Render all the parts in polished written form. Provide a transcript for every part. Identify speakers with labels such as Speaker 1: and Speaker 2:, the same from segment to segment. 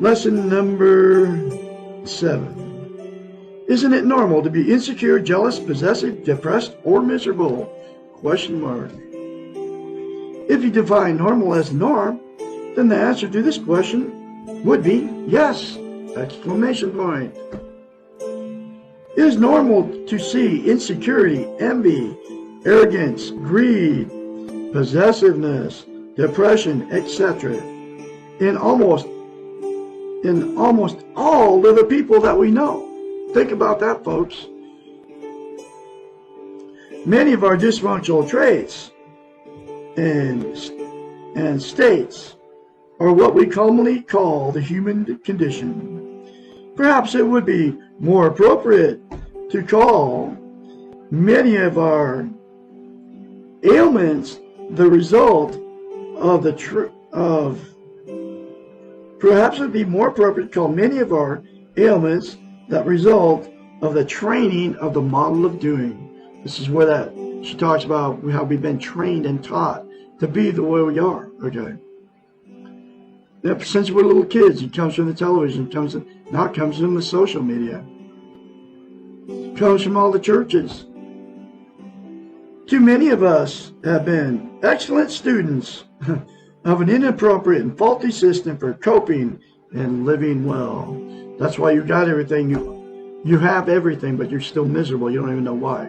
Speaker 1: Lesson number 7. Isn't it normal to be insecure, jealous, possessive, depressed, or miserable? Question mark. If you define normal as norm, then the answer to this question would be yes! Exclamation point. It is normal to see insecurity, envy, arrogance, greed, possessiveness, depression, etc. in almost all of the people that we know. Think about that, folks. Many of our dysfunctional traits and states are what we commonly call the human condition. Perhaps it would be more appropriate to call many of our ailments the result of perhaps it would be more appropriate to call many of our ailments that result of the training of the model of doing. This is where she talks about how we've been trained and taught to be the way we are. Okay. Since we're little kids, it comes from the television, it comes from the social media. It comes from all the churches. Too many of us have been excellent students of an inappropriate and faulty system for coping and living well. That's why you got everything. You have everything, but you're still miserable. You don't even know why.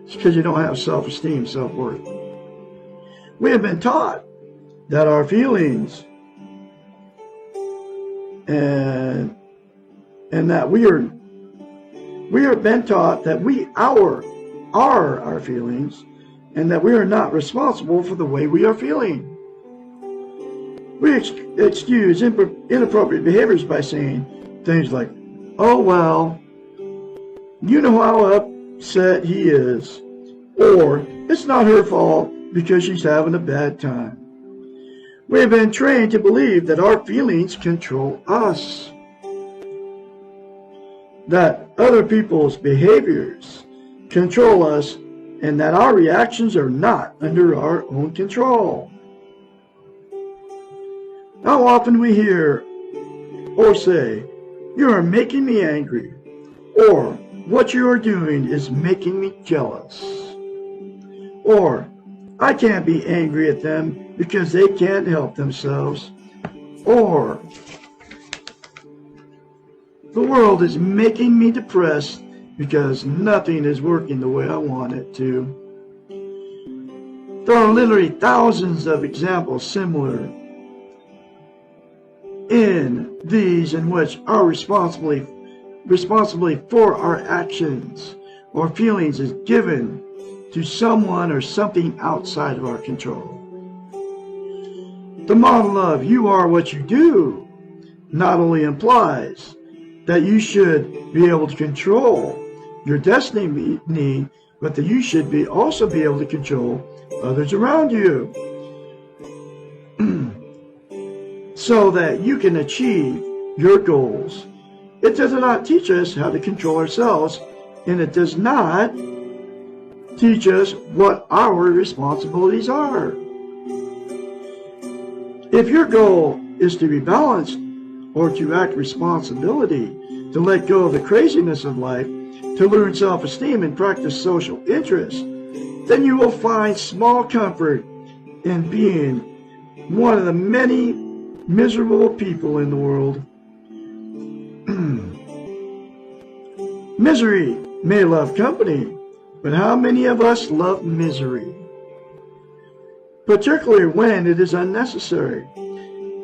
Speaker 1: It's because you don't have self-esteem, self-worth. We have been taught that our feelings and that we are been taught that we are our feelings and that we are not responsible for the way we are feeling. We excuse inappropriate behaviors by saying things like, oh well, you know how upset he is, or it's not her fault because she's having a bad time. We have been trained to believe that our feelings control us, that other people's behaviors control us, and that our reactions are not under our own control. How often we hear or say, you are making me angry, or what you are doing is making me jealous, or I can't be angry at them because they can't help themselves, or the world is making me depressed because nothing is working the way I want it to. There are literally thousands of examples similar in these in which our responsibility for our actions or feelings is given to someone or something outside of our control. The model of you are what you do not only implies that you should be able to control your destiny, but that you should also be able to control others around you so that you can achieve your goals. It does not teach us how to control ourselves, and it does not teach us what our responsibilities are. If your goal is to be balanced or to act responsibility, to let go of the craziness of life, to learn self-esteem and practice social interest, then you will find small comfort in being one of the many miserable people in the world. Misery may love company, but how many of us love misery? Particularly when it is unnecessary.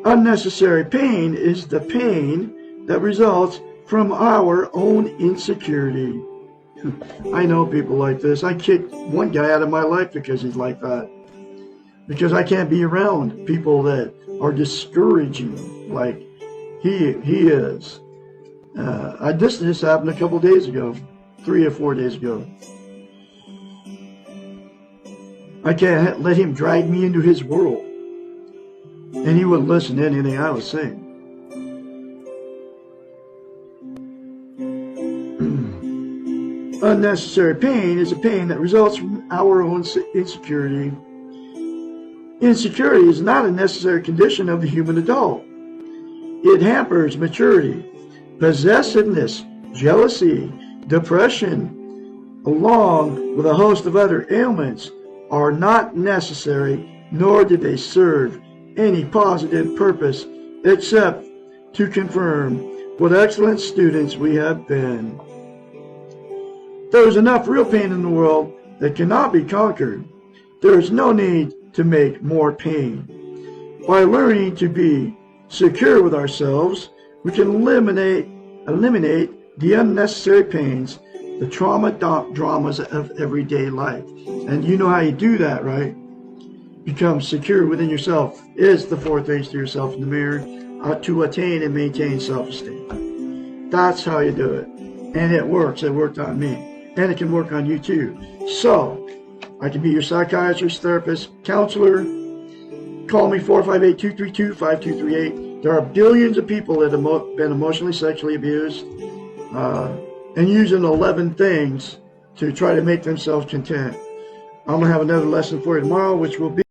Speaker 1: Unnecessary pain is the pain that results from our own insecurity. I know people like this. I kicked one guy out of my life because he's like that. Because I can't be around people that are discouraging like he is. This just happened a couple days ago, 3 or 4 days ago. I can't let him drag me into his world. And he wouldn't listen to anything I was saying. Unnecessary pain is a pain that results from our own insecurity Insecurity is not a necessary condition of the human adult. It hampers maturity. Possessiveness, jealousy, depression, along with a host of other ailments, are not necessary, nor do they serve any positive purpose except to confirm what excellent students we have been. There is enough real pain in the world that cannot be conquered. There is no need to make more pain. By learning to be secure with ourselves, we can eliminate the unnecessary pains, the dramas of everyday life. And you know how you do that, right? Become secure within yourself is the four things to yourself in the mirror to attain and maintain self-esteem. That's how you do it. And it works. It worked on me. And it can work on you too. So, I can be your psychiatrist, therapist, counselor. Call me 458-232-5238. There are billions of people that have been emotionally, sexually abused and using 11 things to try to make themselves content. I'm going to have another lesson for you tomorrow, which will be